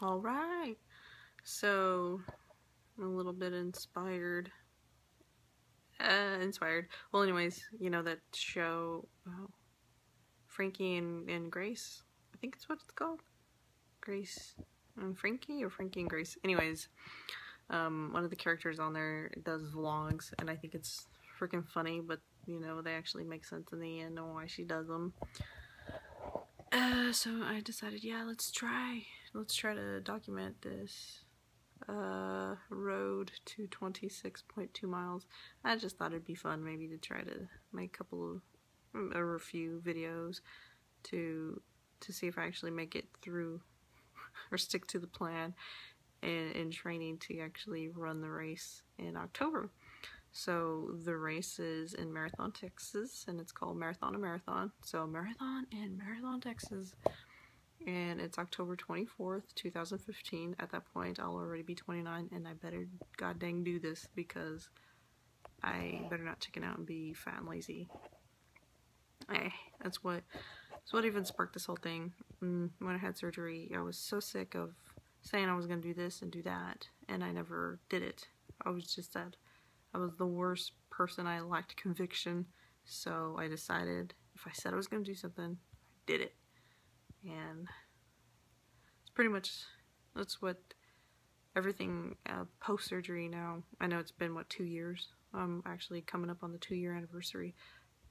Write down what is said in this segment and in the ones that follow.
All right. So, I'm a little bit inspired. Well, anyways, you know that show, Frankie and Grace? I think it's what it's called. Grace and Frankie, or Frankie and Grace. Anyways, one of the characters on there does vlogs, and I think it's freaking funny, but, you know, they actually make sense in the end on why she does them. So I decided, yeah, let's try to document this road to 26.2 miles. I just thought it'd be fun maybe to try to make a few videos to see if I actually make it through or stick to the plan in training to actually run the race in October. So the race is in Marathon, Texas, and it's called Marathon to Marathon. So Marathon in Marathon, Texas. And it's October 24th, 2015. At that point, I'll already be 29, and I better god dang do this, because I better not chicken out and be fat and lazy. That's what even sparked this whole thing. When I had surgery, I was so sick of saying I was going to do this and do that, and I never did it. I was just that I was the worst person. I lacked conviction, so I decided if I said I was going to do something, I did it. And it's pretty much, that's what everything post-surgery now. I know it's been, what, 2 years? I'm actually coming up on the 2-year anniversary.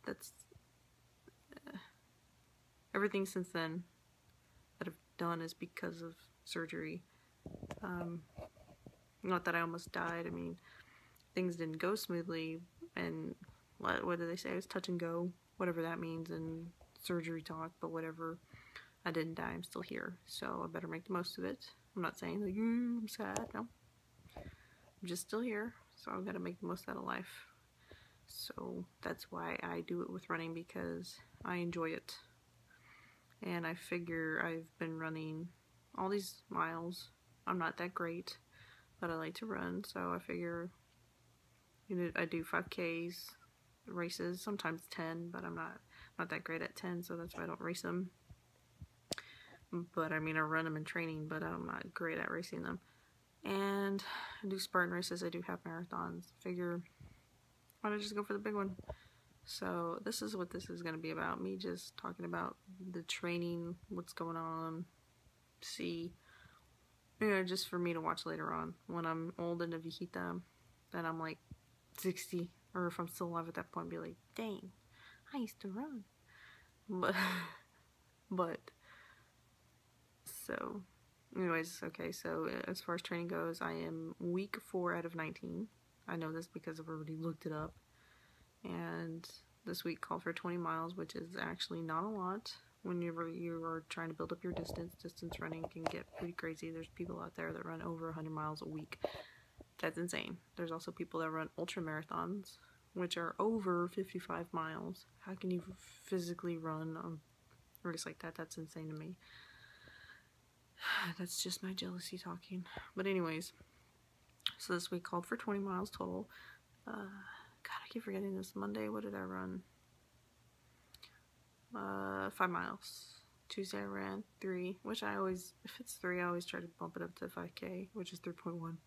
That's everything since then that I've done is because of surgery. Not that I almost died. I mean, things didn't go smoothly, and what do they say? It was touch and go, whatever that means in surgery talk, but whatever. I didn't die, I'm still here, so I better make the most of it. I'm not saying like, I'm sad, no. I'm just still here, so I've got to make the most out of life. So that's why I do it with running, because I enjoy it. And I figure I've been running all these miles. I'm not that great, but I like to run, so I figure, you know, I do 5Ks races, sometimes 10, but I'm not that great at 10, so that's why I don't race them. But I mean, I run them in training, but I'm not great at racing them. And I do Spartan races, I do half marathons. Figure, why don't I just go for the big one? So this is what this is going to be about, me just talking about the training, what's going on, see, you know, just for me to watch later on when I'm old and a viejita, then I'm like 60, or if I'm still alive at that point, be like, dang, I used to run. But so anyways, okay, so as far as training goes, I am week 4 out of 19. I know this because I've already looked it up. And this week called for 20 miles, which is actually not a lot. Whenever you are trying to build up your distance running can get pretty crazy. There's people out there that run over 100 miles a week. That's insane. There's also people that run ultra marathons, which are over 55 miles. How can you physically run a race like that? That's insane to me. That's just my jealousy talking. But anyways, so this week called for 20 miles total. God, I keep forgetting this. Monday, what did I run? 5 miles. Tuesday I ran 3, which I always, if it's 3, I always try to bump it up to 5K, which is 3.1.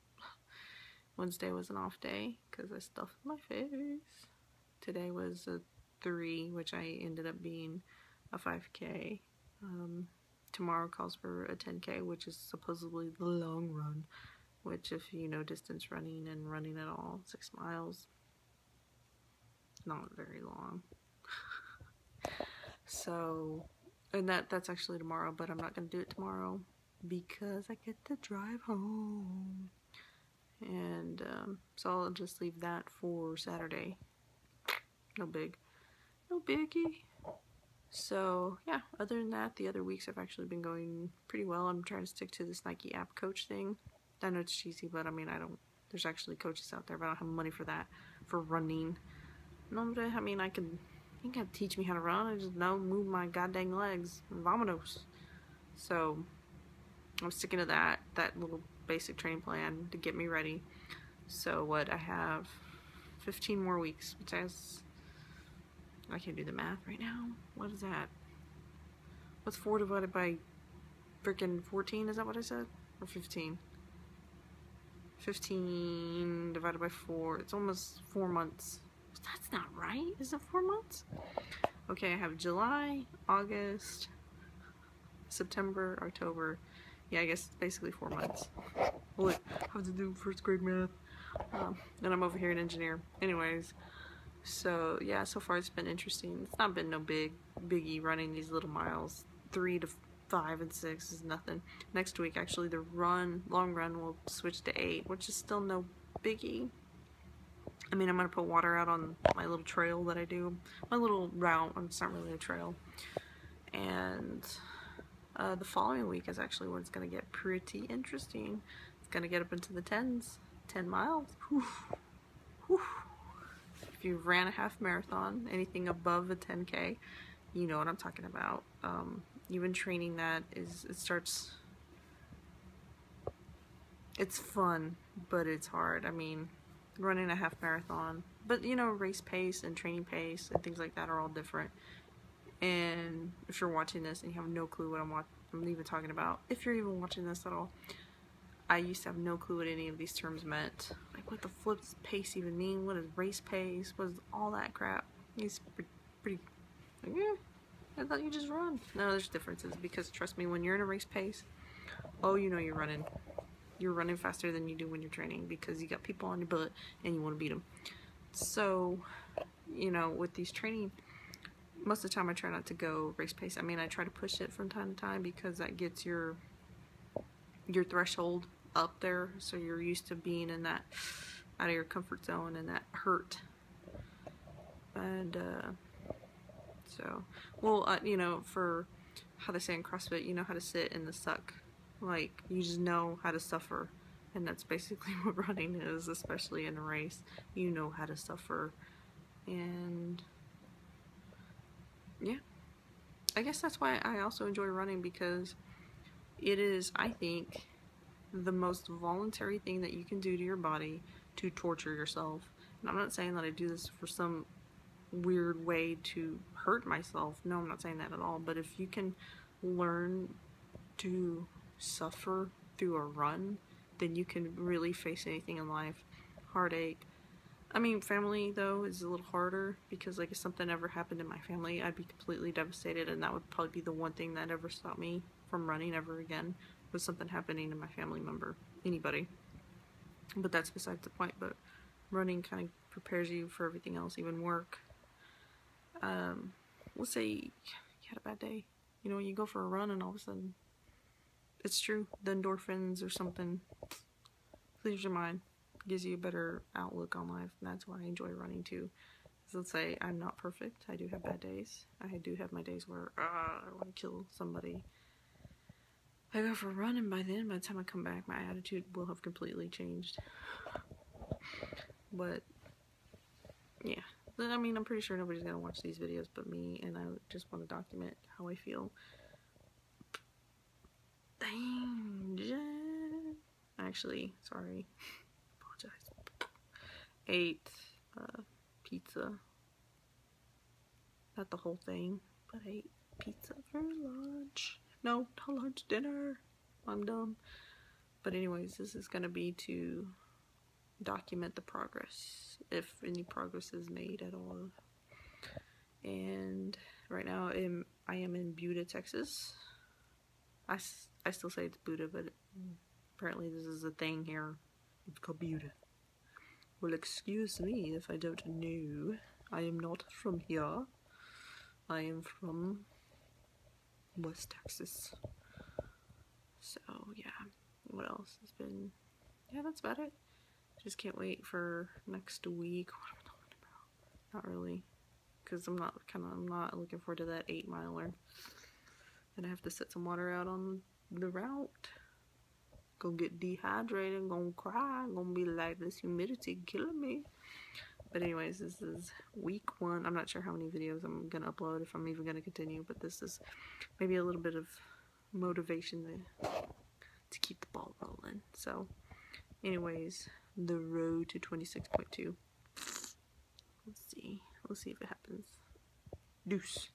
Wednesday was an off day because I stuffed my face. Today was a 3, which I ended up being a 5K. Tomorrow calls for a 10K, which is supposedly the long run, which, if you know distance running and running at all, 6 miles, not very long. So, and that's actually tomorrow, but I'm not going to do it tomorrow because I get to drive home. And so I'll just leave that for Saturday. No biggie. So yeah, other than that, the other weeks have actually been going pretty well. I'm trying to stick to this Nike app coach thing. I know it's cheesy, but I mean, there's actually coaches out there, but I don't have money for that, for running. No, but I mean, you ain't gotta teach me how to run. I just know move my goddamn legs. Vamonos. So I'm sticking to that little basic training plan to get me ready. So what, I have 15 more weeks, which I can't do the math right now. What is that? What's 4 divided by freaking 14? Is that what I said? or 15. 15 divided by 4. It's almost 4 months. That's not right. Is it 4 months? Okay, I have July, August, September, October. Yeah, I guess it's basically 4 months. Well, I have to do first grade math. And I'm over here in engineer. Anyways, so yeah, so far it's been interesting. It's not been no biggie running these little miles. 3 to 5 and 6 is nothing. Next week, actually, the long run will switch to 8, which is still no biggie. I mean, I'm gonna put water out on my little trail that I do, my little route. It's not really a trail. And the following week is actually when it's gonna get pretty interesting. It's gonna get up into the 10s, 10 miles. Whew. Whew. If you ran a half marathon, anything above a 10K, you know what I'm talking about. Even training that it's fun, but it's hard. I mean, running a half marathon, but you know, race pace and training pace and things like that are all different. And if you're watching this and you have no clue what I'm even talking about, if you're even watching this at all, I used to have no clue what any of these terms meant. Like, what the flip's pace even mean? What is race pace? What is all that crap? It's pretty like, I thought you just run. No, there's differences, because trust me, when you're in a race pace, oh, you know you're running. You're running faster than you do when you're training, because you got people on your butt and you want to beat them. So, you know, with these training, most of the time I try not to go race pace. I mean, I try to push it from time to time, because that gets your threshold up there, so you're used to being in that, out of your comfort zone, and that hurt. And so, well, you know, for how they say in CrossFit, you know how to sit in the suck. Like, you just know how to suffer, and that's basically what running is, especially in a race. You know how to suffer. And yeah, I guess that's why I also enjoy running, because it is, I think, the most voluntary thing that you can do to your body to torture yourself. And I'm not saying that I do this for some weird way to hurt myself. No, I'm not saying that at all. But if you can learn to suffer through a run, then you can really face anything in life. Heartache. I mean, family, though, is a little harder, because, like, if something ever happened in my family, I'd be completely devastated, and that would probably be the one thing that ever stopped me from running ever again, was something happening to my family member, anybody. But that's besides the point. But running kind of prepares you for everything else, even work. Let's say you had a bad day. You know, you go for a run and all of a sudden, it's true, the endorphins or something clears your mind, gives you a better outlook on life, and that's why I enjoy running too. So let's say I'm not perfect. I do have bad days. I do have my days where I want to kill somebody. I go for a run, and by the time I come back, my attitude will have completely changed. But yeah, I mean, I'm pretty sure nobody's gonna watch these videos but me, and I just want to document how I feel. Actually, sorry, apologize. Ate pizza. Not the whole thing, but I ate pizza for lunch. No, not lunch, dinner. I'm dumb. But anyways, this is gonna be to document the progress, if any progress is made at all. And right now I am in Buda, Texas. I still say it's Buda, but apparently this is a thing here. It's called Buda. Well, excuse me if I don't know. I am not from here. I am from West Texas. So yeah, what else has been? Yeah, that's about it. Just can't wait for next week. What am I talking about? Not really, because I'm not looking forward to that 8-miler. Then I have to set some water out on the route. Gonna get dehydrated, gonna cry, gonna be like, this humidity killing me. But anyways, this is week 1. I'm not sure how many videos I'm gonna upload, if I'm even gonna continue, but this is maybe a little bit of motivation to keep the ball rolling. So anyways, the road to 26.2. Let's see if it happens. Deuce.